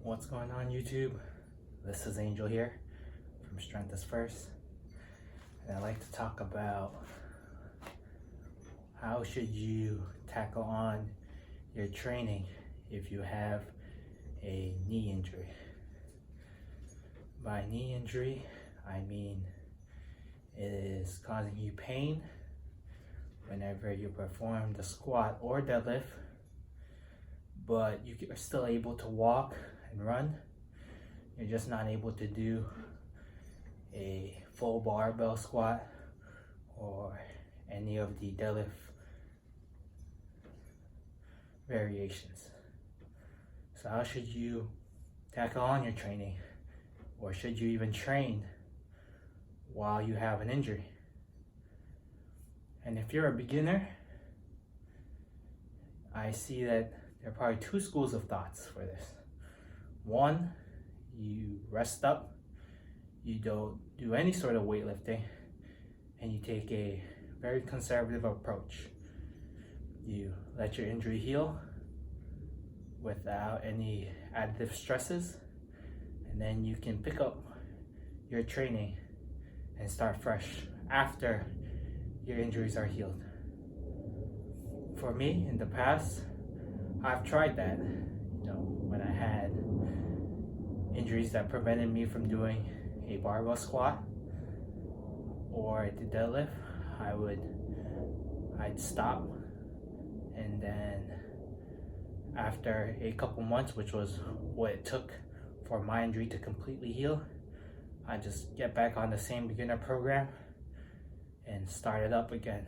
What's going on, YouTube? This is Angel here from Strengthisfirst, and I'd like to talk about how should you tackle on your training if you have a knee injury. By knee injury, I mean it is causing you pain whenever you perform the squat or deadlift, but you are still able to walk and run. You're just not able to do a full barbell squat or any of the deadlift variations. So how should you tackle on your training, or should you even train while you have an injury? And if you're a beginner, I see that there are probably two schools of thoughts for this. One, you rest up, you don't do any sort of weightlifting, and you take a very conservative approach. You let your injury heal without any additive stresses, and then you can pick up your training and start fresh after your injuries are healed. For me, in the past, I've tried that. When I had injuries that prevented me from doing a barbell squat or the deadlift, I'd stop, and then after a couple months, which was what it took for my injury to completely heal, I just get back on the same beginner program and start it up again.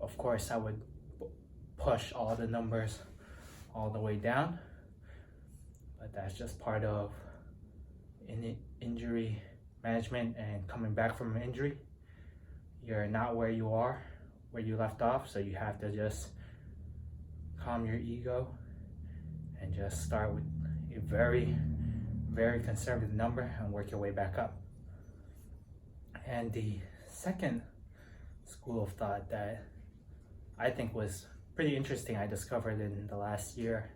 Of course, I would push all the numbers all the way down, but that's just part of injury management and coming back from an injury. You're not where you left off, so you have to just calm your ego and just start with a very, very conservative number and work your way back up. And the second school of thought that I think was pretty interesting, I discovered in the last year,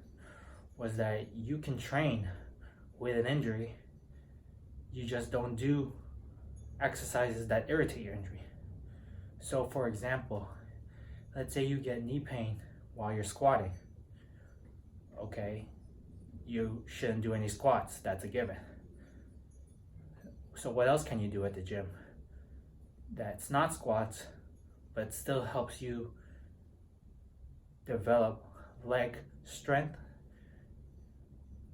was that you can train with an injury. You just don't do exercises that irritate your injury. So for example, let's say you get knee pain while you're squatting. Okay, you shouldn't do any squats, that's a given. So what else can you do at the gym that's not squats, but still helps you develop leg strength?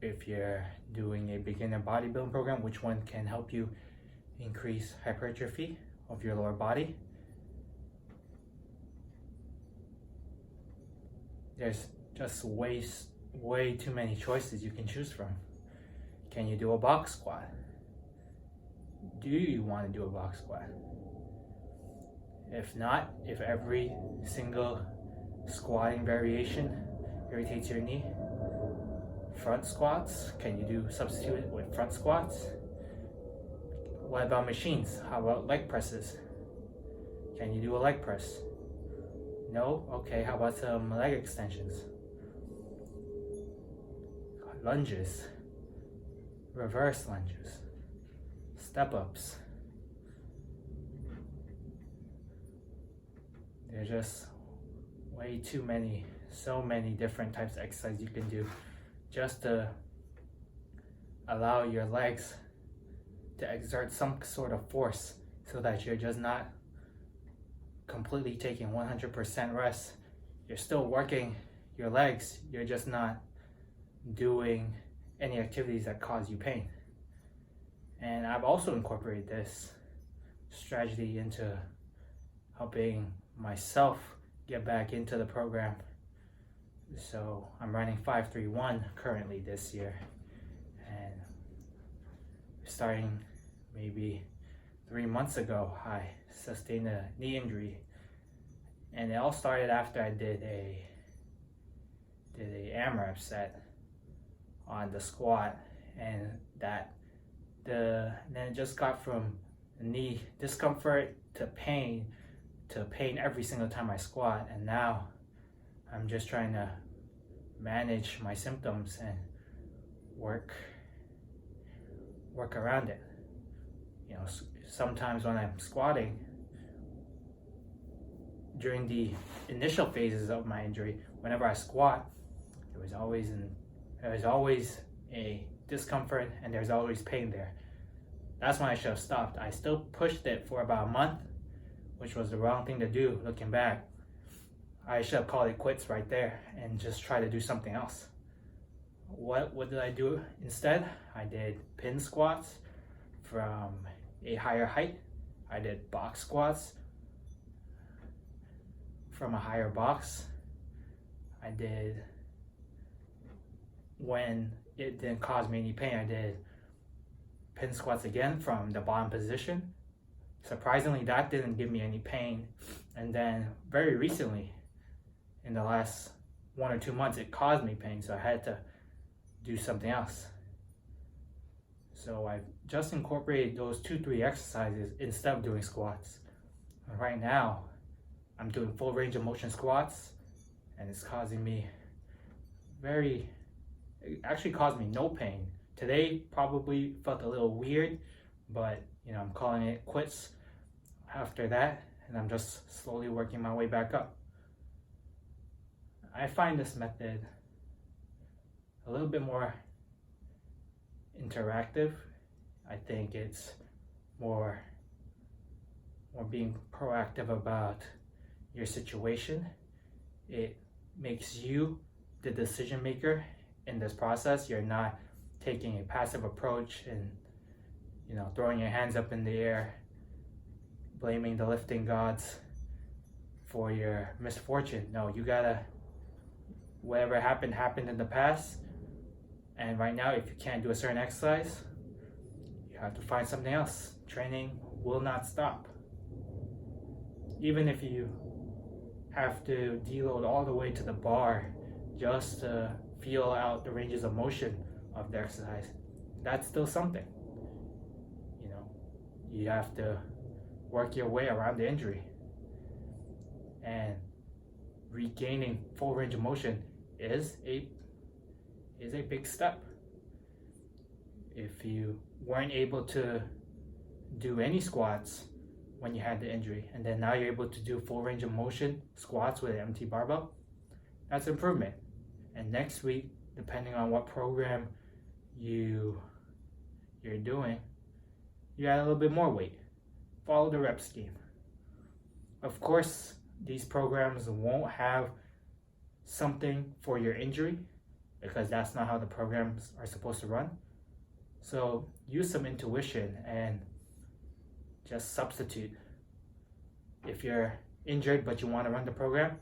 If you're doing a beginner bodybuilding program, which one can help you increase hypertrophy of your lower body? There's just way too many choices you can choose from. Can you do a box squat? Do you want to do a box squat? If not, if every single squatting variation irritates your knee, front squats, can you do substitute it with front squats? What about machines? How about leg presses? Can you do a leg press? No? Okay, how about some leg extensions? Lunges, reverse lunges, step ups. There's just way too many, so many different types of exercise you can do just to allow your legs to exert some sort of force, so that you're just not completely taking 100% rest. You're still working your legs, you're just not doing any activities that cause you pain. And I've also incorporated this strategy into helping myself get back into the program. So I'm running 5-3-1 currently this year, and starting maybe 3 months ago, I sustained a knee injury, and it all started after I did a AMRAP set on the squat, and then it just got from knee discomfort to pain every single time I squat, and now I'm just trying to manage my symptoms and work around it. You know, sometimes when I'm squatting, during the initial phases of my injury, whenever I squat, there was always a discomfort and there's always pain there. That's when I should have stopped. I still pushed it for about a month, which was the wrong thing to do looking back. I should have called it quits right there and just try to do something else. What did I do instead? I did pin squats from a higher height. I did box squats from a higher box. I did, when it didn't cause me any pain, I did pin squats again from the bottom position. Surprisingly, that didn't give me any pain. And then very recently, in the last 1 or 2 months, it caused me pain, so I had to do something else. So I just incorporated those 2-3 exercises instead of doing squats. And right now, I'm doing full range of motion squats, and it's causing me it actually caused me no pain. Today probably felt a little weird, but you know, I'm calling it quits after that, and I'm just slowly working my way back up. I find this method a little bit more interactive. I think it's more being proactive about your situation. It makes you the decision maker in this process. You're not taking a passive approach and, you know, throwing your hands up in the air, blaming the lifting gods for your misfortune. No, you gotta, whatever happened in the past, and right now if you can't do a certain exercise, you have to find something else. Training will not stop. Even if you have to deload all the way to the bar just to feel out the ranges of motion of the exercise, that's still something. You know, you have to work your way around the injury, and regaining full range of motion is a big step. If you weren't able to do any squats when you had the injury, and then now you're able to do full range of motion squats with an empty barbell, that's improvement. And next week, depending on what program you're doing, you add a little bit more weight. Follow the rep scheme. Of course, these programs won't have something for your injury, because that's not how the programs are supposed to run. So use some intuition and just substitute. If you're injured but you want to run the program,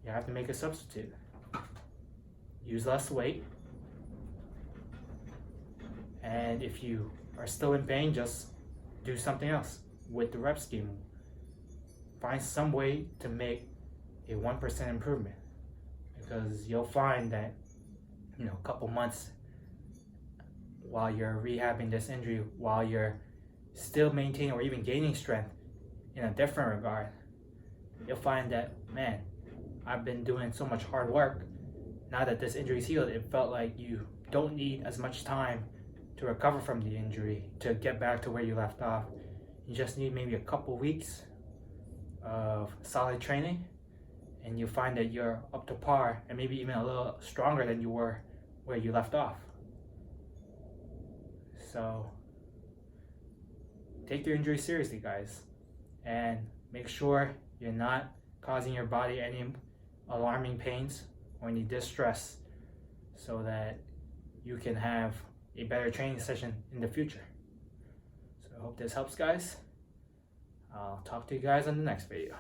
you have to make a substitute. Use less weight. And if you are still in pain, just do something else with the rep scheme. Find some way to make a 1% improvement, because you'll find that, you know, a couple months while you're rehabbing this injury, while you're still maintaining or even gaining strength in a different regard, you'll find that, man, I've been doing so much hard work. Now that this injury is healed, it felt like you don't need as much time to recover from the injury to get back to where you left off. You just need maybe a couple weeks of solid training, and you find that you're up to par and maybe even a little stronger than you were where you left off. So take your injury seriously, guys, and make sure you're not causing your body any alarming pains or any distress, so that you can have a better training session in the future. So I hope this helps, guys. I'll talk to you guys on the next video.